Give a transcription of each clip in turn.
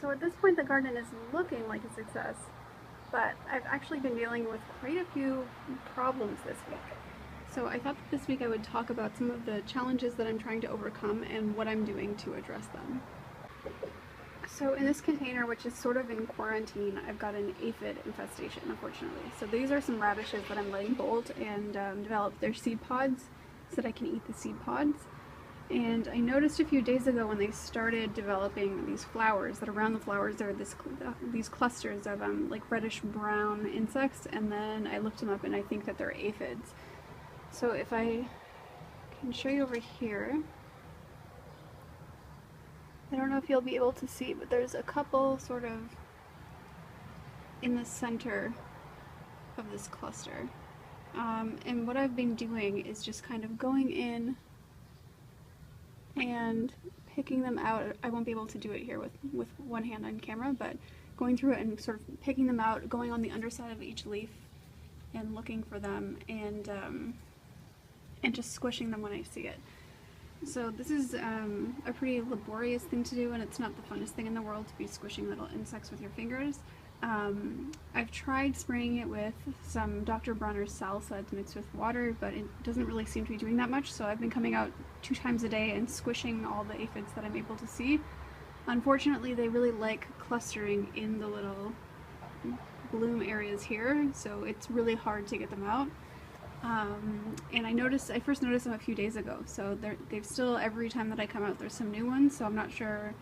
So at this point the garden is looking like a success, but I've actually been dealing with quite a few problems this week. So I thought that this week I would talk about some of the challenges that I'm trying to overcome and what I'm doing to address them. So in this container, which is sort of in quarantine, I've got an aphid infestation, unfortunately. So these are some radishes that I'm letting bolt and develop their seed pods so that I can eat the seed pods. And I noticed a few days ago when they started developing these flowers, that around the flowers there are these clusters of like reddish brown insects, and then I looked them up and I think that they're aphids. So if I can show you over here, I don't know if you'll be able to see, but there's a couple sort of in the center of this cluster. And what I've been doing is just kind of going in and picking them out. I won't be able to do it here with one hand on camera, but going through it and sort of picking them out, going on the underside of each leaf and looking for them, and just squishing them when I see it. So this is a pretty laborious thing to do, and it's not the funnest thing in the world to be squishing little insects with your fingers. I've tried spraying it with some Dr. Bronner's salsa mixed with water, but it doesn't really seem to be doing that much, so I've been coming out 2 times a day and squishing all the aphids that I'm able to see. Unfortunately, they really like clustering in the little bloom areas here, so it's really hard to get them out. And I first noticed them a few days ago, so they've still, every time that I come out there's some new ones, so I'm not sure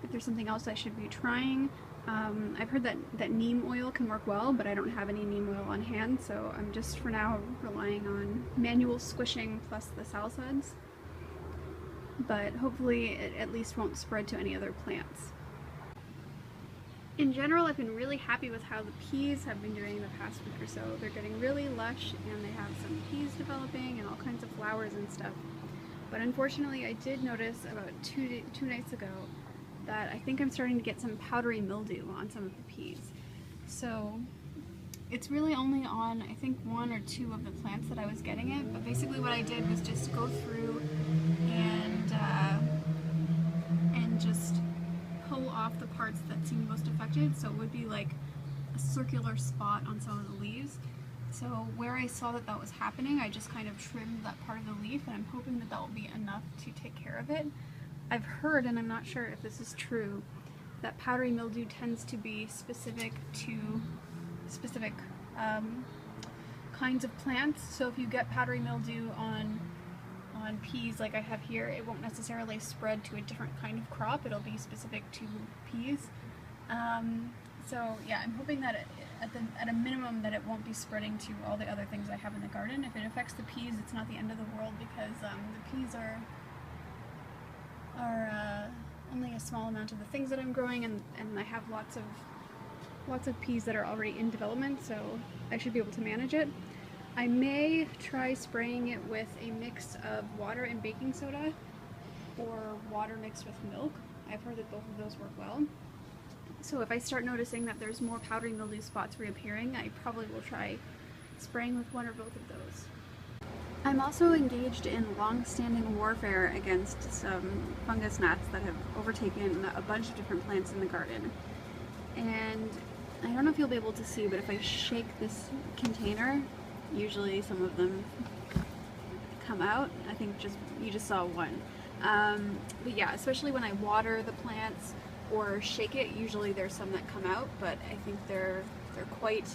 if there's something else I should be trying. I've heard that neem oil can work well, but I don't have any neem oil on hand, so I'm just for now relying on manual squishing plus the salsas. But hopefully it at least won't spread to any other plants. In general, I've been really happy with how the peas have been doing the past week or so. They're getting really lush, and they have some peas developing and all kinds of flowers and stuff. But unfortunately, I did notice about two nights ago that I think I'm starting to get some powdery mildew on some of the peas. So it's really only on, I think, 1 or 2 of the plants that I was getting it, but basically what I did was just go through and just pull off the parts that seemed most affected, so it would be like a circular spot on some of the leaves. So where I saw that that was happening, I just kind of trimmed that part of the leaf, and I'm hoping that that will be enough to take care of it. I've heard, and I'm not sure if this is true, that powdery mildew tends to be specific to specific kinds of plants. So if you get powdery mildew on peas like I have here, it won't necessarily spread to a different kind of crop. It'll be specific to peas. So yeah, I'm hoping that at a minimum that it won't be spreading to all the other things I have in the garden. If it affects the peas, it's not the end of the world, because the peas are only a small amount of the things that I'm growing, and I have lots of peas that are already in development, so I should be able to manage it. I may try spraying it with a mix of water and baking soda, or water mixed with milk. I've heard that both of those work well. So if I start noticing that there's more powdery mildew spots reappearing, I probably will try spraying with one or both of those. I'm also engaged in long-standing warfare against some fungus gnats that have overtaken a bunch of different plants in the garden. And I don't know if you'll be able to see, but if I shake this container, usually some of them come out. I think you just saw one. But yeah, especially when I water the plants or shake it, usually there's some that come out, but I think they're quite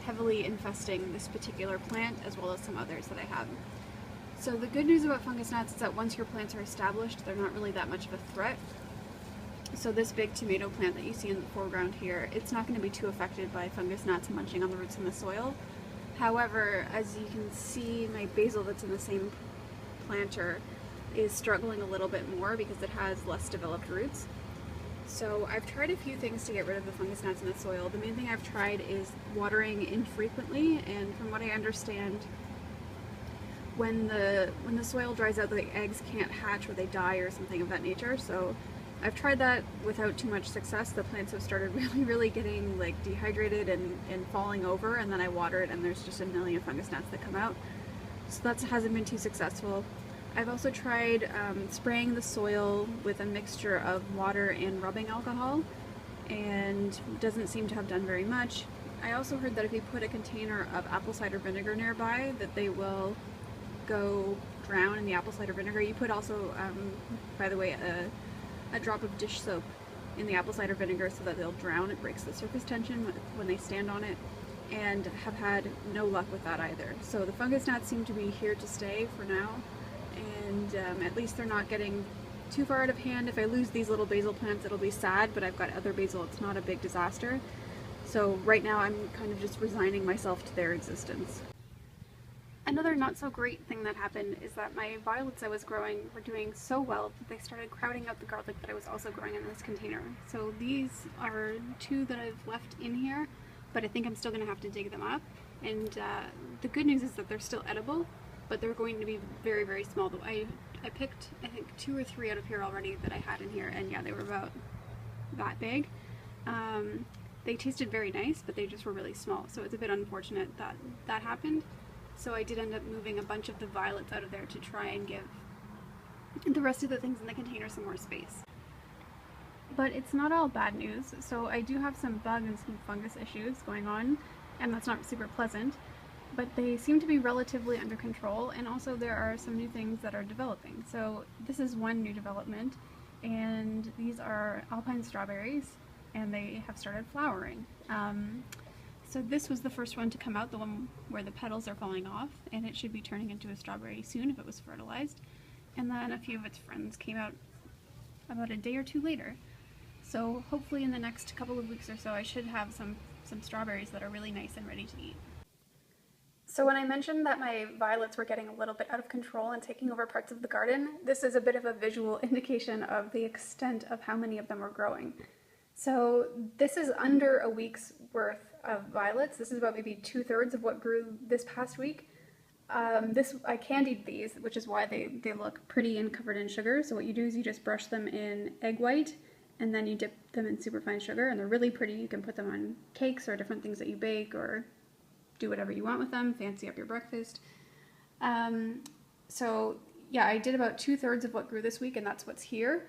heavily infesting this particular plant, as well as some others that I have. So the good news about fungus gnats is that once your plants are established, they're not really that much of a threat. So this big tomato plant that you see in the foreground here, it's not going to be too affected by fungus gnats munching on the roots in the soil. However, as you can see, my basil that's in the same planter is struggling a little bit more because it has less developed roots. So I've tried a few things to get rid of the fungus gnats in the soil. The main thing I've tried is watering infrequently, and from what I understand, when the soil dries out, the eggs can't hatch or they die or something of that nature. So I've tried that without too much success. The plants have started really getting like dehydrated and falling over, and then I water it and there's just a million fungus gnats that come out. So that hasn't been too successful. I've also tried spraying the soil with a mixture of water and rubbing alcohol, and doesn't seem to have done very much. I also heard that if you put a container of apple cider vinegar nearby, that they will go drown in the apple cider vinegar. You put also, by the way, a drop of dish soap in the apple cider vinegar so that they'll drown. It breaks the surface tension when they stand on it, and have had no luck with that either. So the fungus gnats seem to be here to stay for now, and at least they're not getting too far out of hand. If I lose these little basil plants, it'll be sad, but I've got other basil. It's not a big disaster. So right now I'm kind of just resigning myself to their existence. Another not so great thing that happened is that my violets I was growing were doing so well that they started crowding out the garlic that I was also growing in this container. So these are 2 that I've left in here, but I think I'm still going to have to dig them up. And the good news is that they're still edible, but they're going to be very, very small. I picked, I think, 2 or 3 out of here already that I had in here, and yeah, they were about that big. They tasted very nice, but they just were really small, so it's a bit unfortunate that that happened. So I did end up moving a bunch of the violets out of there to try and give the rest of the things in the container some more space. But it's not all bad news. So I do have some bug and some fungus issues going on, and that's not super pleasant, but they seem to be relatively under control, and also there are some new things that are developing. So this is one new development, and these are alpine strawberries, and they have started flowering. So this was the first one to come out, the one where the petals are falling off, and it should be turning into a strawberry soon if it was fertilized. And then a few of its friends came out about a day or 2 later. So hopefully in the next couple of weeks or so I should have some strawberries that are really nice and ready to eat. So when I mentioned that my violets were getting a little bit out of control and taking over parts of the garden, this is a bit of a visual indication of the extent of how many of them were growing. So this is under a week's worth of violets. This is about maybe 2/3 of what grew this past week. I candied these, which is why they look pretty and covered in sugar. So what you do is you just brush them in egg white, and then you dip them in superfine sugar, and they're really pretty. You can put them on cakes or different things that you bake, or do whatever you want with them, fancy up your breakfast. So yeah, I did about 2/3 of what grew this week, and that's what's here.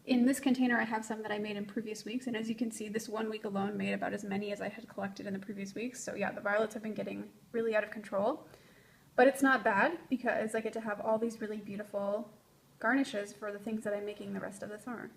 In this container I have some that I made in previous weeks, and as you can see, this 1 week alone made about as many as I had collected in the previous weeks. So yeah, the violets have been getting really out of control. But it's not bad, because I get to have all these really beautiful garnishes for the things that I'm making the rest of the summer.